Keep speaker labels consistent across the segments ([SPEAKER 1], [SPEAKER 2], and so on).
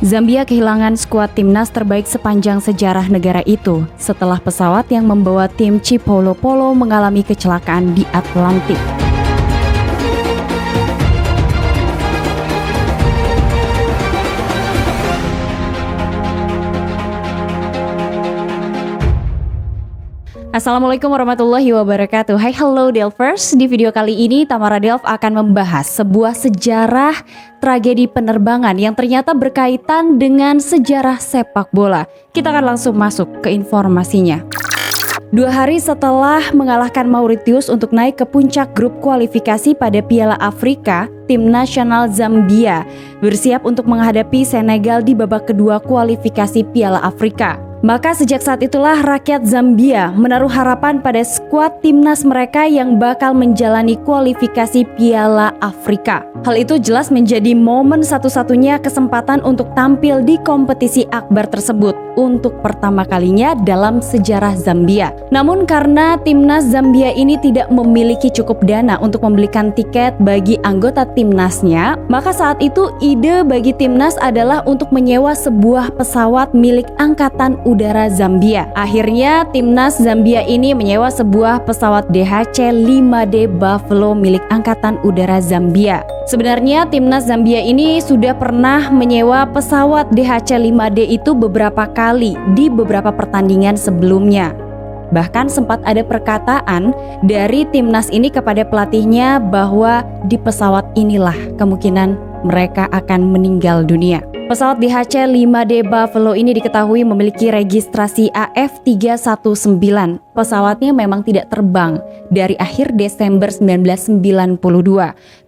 [SPEAKER 1] Zambia kehilangan skuad timnas terbaik sepanjang sejarah negara itu setelah pesawat yang membawa tim Chipolo-Polo mengalami kecelakaan di Atlantik. Assalamualaikum warahmatullahi wabarakatuh. Hai, hello Delvers. Di video kali ini Tamara Delv akan membahas sebuah sejarah tragedi penerbangan yang ternyata berkaitan dengan sejarah sepak bola. Kita akan langsung masuk ke informasinya. 2 hari setelah mengalahkan Mauritius untuk naik ke puncak grup kualifikasi pada Piala Afrika, tim nasional Zambia bersiap untuk menghadapi Senegal di babak kedua kualifikasi Piala Afrika. Maka sejak saat itulah rakyat Zambia menaruh harapan pada skuad timnas mereka yang bakal menjalani kualifikasi Piala Afrika. Hal itu jelas menjadi momen satu-satunya kesempatan untuk tampil di kompetisi akbar tersebut untuk pertama kalinya dalam sejarah Zambia. Namun karena timnas Zambia ini tidak memiliki cukup dana untuk membelikan tiket bagi anggota timnasnya, maka saat itu ide bagi timnas adalah untuk menyewa sebuah pesawat milik Angkatan Udara Zambia. Akhirnya timnas Zambia ini menyewa sebuah pesawat DHC-5D Buffalo milik Angkatan Udara Zambia. Sebenarnya timnas Zambia ini sudah pernah menyewa pesawat DHC-5D itu beberapa kali di beberapa pertandingan sebelumnya. Bahkan sempat ada perkataan dari timnas ini kepada pelatihnya bahwa di pesawat inilah kemungkinan mereka akan meninggal dunia. Pesawat DHC-5D Buffalo ini diketahui memiliki registrasi AF319. Pesawatnya memang tidak terbang dari akhir Desember 1992.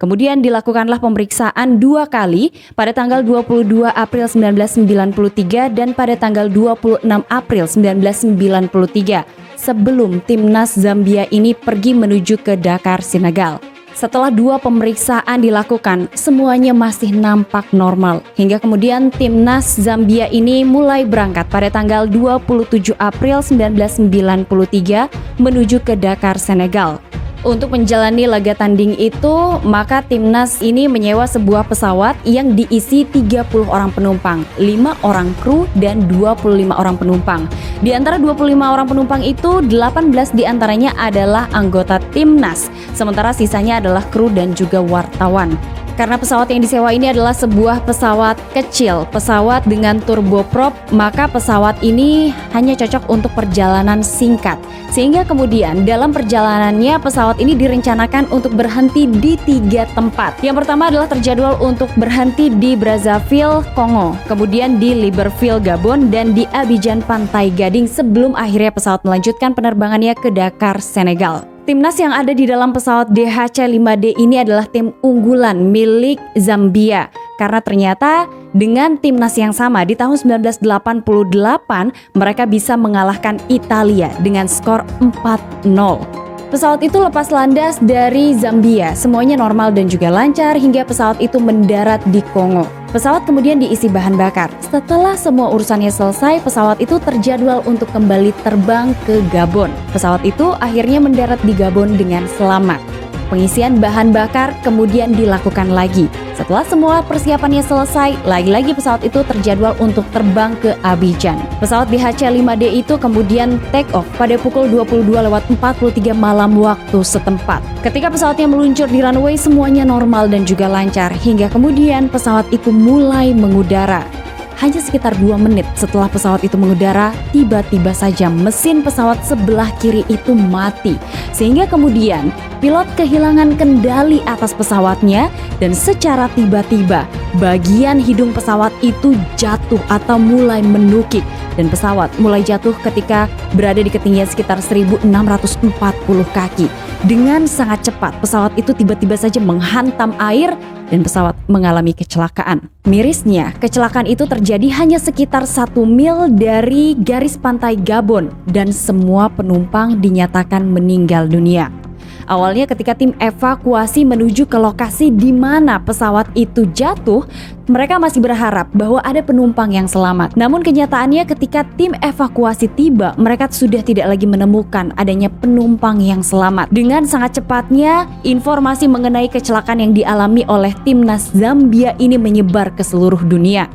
[SPEAKER 1] Kemudian dilakukanlah pemeriksaan 2 kali pada tanggal 22 April 1993 dan pada tanggal 26 April 1993 sebelum timnas Zambia ini pergi menuju ke Dakar, Senegal. Setelah 2 pemeriksaan dilakukan, semuanya masih nampak normal. Hingga kemudian timnas Zambia ini mulai berangkat pada tanggal 27 April 1993 menuju ke Dakar, Senegal. Untuk menjalani laga tanding itu, maka timnas ini menyewa sebuah pesawat yang diisi 30 orang penumpang, 5 orang kru dan 25 orang penumpang. Di antara 25 orang penumpang itu, 18 diantaranya adalah anggota timnas, sementara sisanya adalah kru dan juga wartawan. Karena pesawat yang disewa ini adalah sebuah pesawat kecil, pesawat dengan turboprop, maka pesawat ini hanya cocok untuk perjalanan singkat. Sehingga kemudian dalam perjalanannya pesawat ini direncanakan untuk berhenti di 3 tempat. Yang pertama adalah terjadwal untuk berhenti di Brazzaville, Kongo, kemudian di Libreville, Gabon, dan di Abidjan, Pantai Gading sebelum akhirnya pesawat melanjutkan penerbangannya ke Dakar, Senegal. Timnas yang ada di dalam pesawat DHC-5D ini adalah tim unggulan milik Zambia. Karena ternyata dengan timnas yang sama di tahun 1988 mereka bisa mengalahkan Italia dengan skor 4-0. Pesawat itu lepas landas dari Zambia, semuanya normal dan juga lancar hingga pesawat itu mendarat di Kongo. Pesawat kemudian diisi bahan bakar. Setelah semua urusannya selesai, pesawat itu terjadwal untuk kembali terbang ke Gabon. Pesawat itu akhirnya mendarat di Gabon dengan selamat. Pengisian bahan bakar kemudian dilakukan lagi. Setelah semua persiapannya selesai, lagi-lagi pesawat itu terjadwal untuk terbang ke Abidjan. Pesawat DHC-5D itu kemudian take off pada pukul 22.43 malam waktu setempat. Ketika pesawatnya meluncur di runway, semuanya normal dan juga lancar, hingga kemudian pesawat itu mulai mengudara. Hanya sekitar 2 menit setelah pesawat itu mengudara, tiba-tiba saja mesin pesawat sebelah kiri itu mati. Sehingga kemudian pilot kehilangan kendali atas pesawatnya dan secara tiba-tiba bagian hidung pesawat itu jatuh atau mulai menukik. Dan pesawat mulai jatuh ketika berada di ketinggian sekitar 1.640 kaki. Dengan sangat cepat pesawat itu tiba-tiba saja menghantam air dan pesawat mengalami kecelakaan. Mirisnya, kecelakaan itu terjadi hanya sekitar 1 mil dari garis pantai Gabon dan semua penumpang dinyatakan meninggal dunia. Awalnya ketika tim evakuasi menuju ke lokasi di mana pesawat itu jatuh, mereka masih berharap bahwa ada penumpang yang selamat. Namun kenyataannya ketika tim evakuasi tiba, mereka sudah tidak lagi menemukan adanya penumpang yang selamat. Dengan sangat cepatnya, informasi mengenai kecelakaan yang dialami oleh timnas Zambia ini menyebar ke seluruh dunia.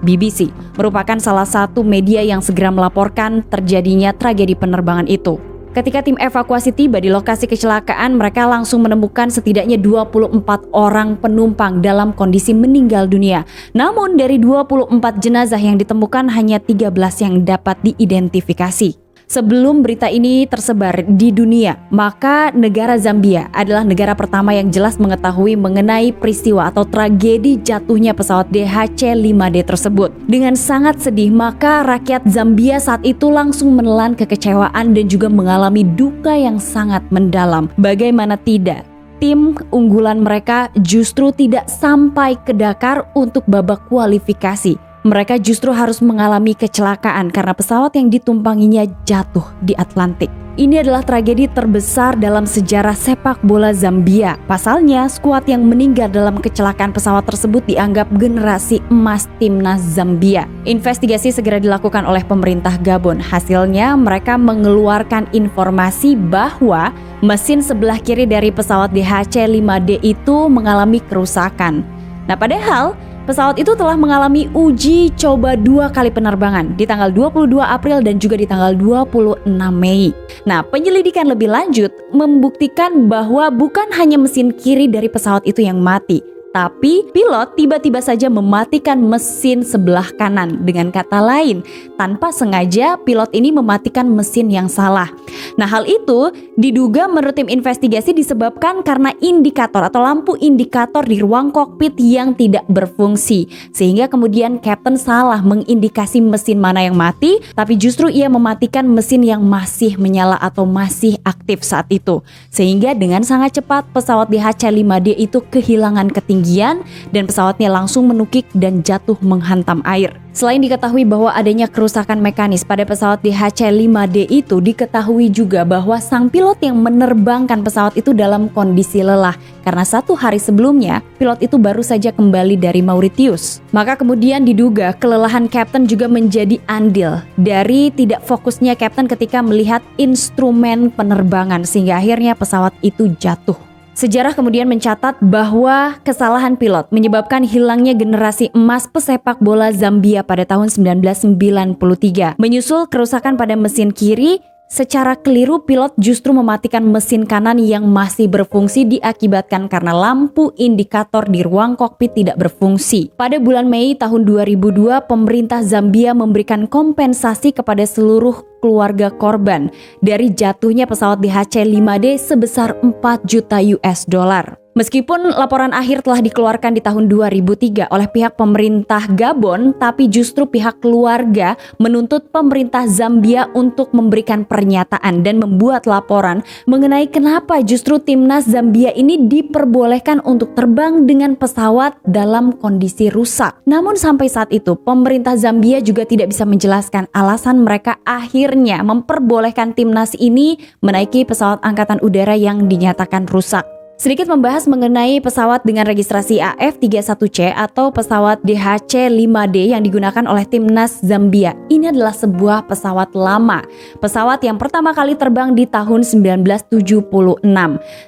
[SPEAKER 1] BBC merupakan salah satu media yang segera melaporkan terjadinya tragedi penerbangan itu. Ketika tim evakuasi tiba di lokasi kecelakaan, mereka langsung menemukan setidaknya 24 orang penumpang dalam kondisi meninggal dunia. Namun dari 24 jenazah yang ditemukan hanya 13 yang dapat diidentifikasi. Sebelum berita ini tersebar di dunia, maka negara Zambia adalah negara pertama yang jelas mengetahui mengenai peristiwa atau tragedi jatuhnya pesawat DHC-5D tersebut. Dengan sangat sedih, maka rakyat Zambia saat itu langsung menelan kekecewaan dan juga mengalami duka yang sangat mendalam. Bagaimana tidak? Tim unggulan mereka justru tidak sampai ke Dakar untuk babak kualifikasi. Mereka justru harus mengalami kecelakaan karena pesawat yang ditumpanginya jatuh di Atlantik. Ini adalah tragedi terbesar dalam sejarah sepak bola Zambia. Pasalnya, skuad yang meninggal dalam kecelakaan pesawat tersebut dianggap generasi emas timnas Zambia. Investigasi segera dilakukan oleh pemerintah Gabon. Hasilnya, mereka mengeluarkan informasi bahwa mesin sebelah kiri dari pesawat DHC-5D itu mengalami kerusakan. Nah, padahal pesawat itu telah mengalami uji coba 2 kali penerbangan di tanggal 22 April dan juga di tanggal 26 Mei. Nah, penyelidikan lebih lanjut membuktikan bahwa bukan hanya mesin kiri dari pesawat itu yang mati, tapi pilot tiba-tiba saja mematikan mesin sebelah kanan. Dengan kata lain, tanpa sengaja pilot ini mematikan mesin yang salah. Nah, hal itu diduga menurut tim investigasi disebabkan karena indikator atau lampu indikator di ruang kokpit yang tidak berfungsi. Sehingga kemudian Kapten salah mengindikasi mesin mana yang mati, tapi justru ia mematikan mesin yang masih menyala atau masih aktif saat itu. Sehingga dengan sangat cepat pesawat DHC-5D itu kehilangan ketinggian dan pesawatnya langsung menukik dan jatuh menghantam air. Selain diketahui bahwa adanya kerusakan mekanis pada pesawat DHC-5D itu, diketahui juga bahwa sang pilot yang menerbangkan pesawat itu dalam kondisi lelah karena 1 hari sebelumnya pilot itu baru saja kembali dari Mauritius. Maka kemudian diduga kelelahan Kapten juga menjadi andil dari tidak fokusnya Kapten ketika melihat instrumen penerbangan sehingga akhirnya pesawat itu jatuh. Sejarah kemudian mencatat bahwa kesalahan pilot menyebabkan hilangnya generasi emas pesepak bola Zambia pada tahun 1993. Menyusul kerusakan pada mesin kiri, secara keliru pilot justru mematikan mesin kanan yang masih berfungsi diakibatkan karena lampu indikator di ruang kokpit tidak berfungsi. Pada bulan Mei tahun 2002, pemerintah Zambia memberikan kompensasi kepada seluruh keluarga korban dari jatuhnya pesawat DHC-5D sebesar 4 juta US dollar. Meskipun laporan akhir telah dikeluarkan di tahun 2003 oleh pihak pemerintah Gabon, tapi justru pihak keluarga menuntut pemerintah Zambia untuk memberikan pernyataan dan membuat laporan mengenai kenapa justru timnas Zambia ini diperbolehkan untuk terbang dengan pesawat dalam kondisi rusak. Namun sampai saat itu, pemerintah Zambia juga tidak bisa menjelaskan alasan mereka akhirnya memperbolehkan timnas ini menaiki pesawat angkatan udara yang dinyatakan rusak. Sedikit membahas mengenai pesawat dengan registrasi AF31C atau pesawat DHC-5D yang digunakan oleh timnas Zambia. Ini adalah sebuah pesawat lama, pesawat yang pertama kali terbang di tahun 1976.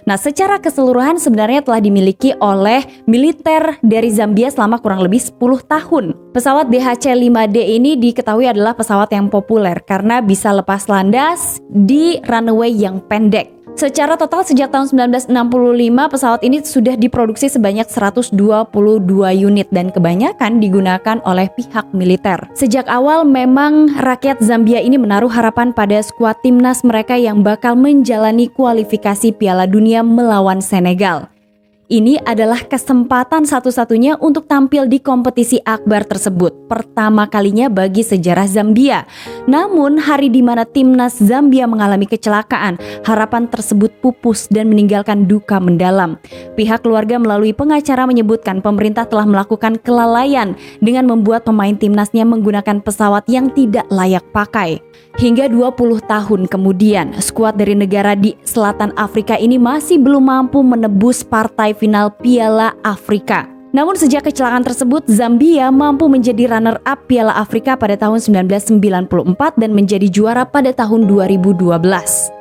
[SPEAKER 1] Nah, secara keseluruhan sebenarnya telah dimiliki oleh militer dari Zambia selama kurang lebih 10 tahun. Pesawat DHC-5D ini diketahui adalah pesawat yang populer karena bisa lepas landas di runway yang pendek. Secara total sejak tahun 1965 pesawat ini sudah diproduksi sebanyak 122 unit dan kebanyakan digunakan oleh pihak militer. Sejak awal memang rakyat Zambia ini menaruh harapan pada skuad timnas mereka yang bakal menjalani kualifikasi Piala Dunia melawan Senegal. Ini adalah kesempatan satu-satunya untuk tampil di kompetisi akbar tersebut, pertama kalinya bagi sejarah Zambia. Namun, hari di mana timnas Zambia mengalami kecelakaan, harapan tersebut pupus dan meninggalkan duka mendalam. Pihak keluarga melalui pengacara menyebutkan pemerintah telah melakukan kelalaian dengan membuat pemain timnasnya menggunakan pesawat yang tidak layak pakai. Hingga 20 tahun kemudian, skuad dari negara di selatan Afrika ini masih belum mampu menebus partai final Piala Afrika. Namun sejak kecelakaan tersebut, Zambia mampu menjadi runner-up Piala Afrika pada tahun 1994 dan menjadi juara pada tahun 2012.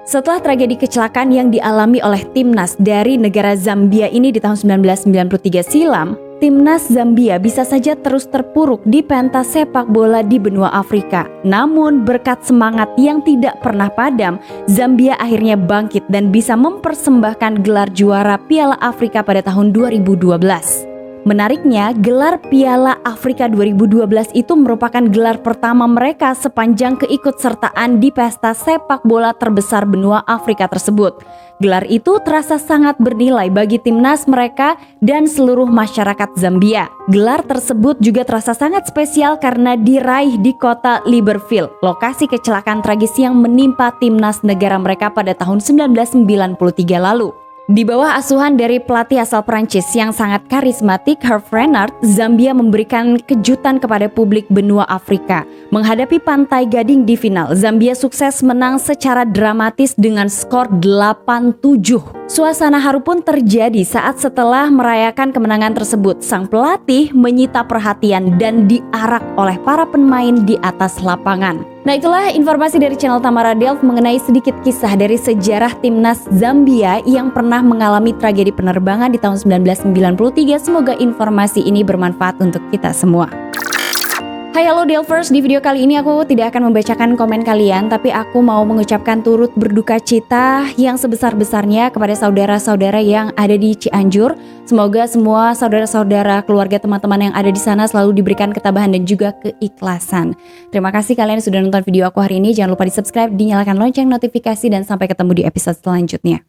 [SPEAKER 1] Setelah tragedi kecelakaan yang dialami oleh timnas dari negara Zambia ini di tahun 1993 silam, Timnas Zambia bisa saja terus terpuruk di pentas sepak bola di benua Afrika. Namun berkat semangat yang tidak pernah padam, Zambia akhirnya bangkit dan bisa mempersembahkan gelar juara Piala Afrika pada tahun 2012. Menariknya, gelar Piala Afrika 2012 itu merupakan gelar pertama mereka sepanjang keikutsertaan di pesta sepak bola terbesar benua Afrika tersebut. Gelar itu terasa sangat bernilai bagi timnas mereka dan seluruh masyarakat Zambia. Gelar tersebut juga terasa sangat spesial karena diraih di kota Libreville, lokasi kecelakaan tragis yang menimpa timnas negara mereka pada tahun 1993 lalu. Di bawah asuhan dari pelatih asal Prancis yang sangat karismatik, Hervé Renard, Zambia memberikan kejutan kepada publik benua Afrika. Menghadapi Pantai Gading di final, Zambia sukses menang secara dramatis dengan skor 8-7. Suasana haru pun terjadi saat setelah merayakan kemenangan tersebut, sang pelatih menyita perhatian dan diarak oleh para pemain di atas lapangan. Nah, itulah informasi dari channel Tamara Delf mengenai sedikit kisah dari sejarah timnas Zambia yang pernah mengalami tragedi penerbangan di tahun 1993. Semoga informasi ini bermanfaat untuk kita semua. Hai halo Delvers, di video kali ini aku tidak akan membacakan komen kalian, tapi aku mau mengucapkan turut berduka cita yang sebesar-besarnya kepada saudara-saudara yang ada di Cianjur. Semoga semua saudara-saudara, keluarga, teman-teman yang ada di sana selalu diberikan ketabahan dan juga keikhlasan. Terima kasih kalian sudah nonton video aku hari ini. Jangan lupa di subscribe, dinyalakan lonceng notifikasi, dan sampai ketemu di episode selanjutnya.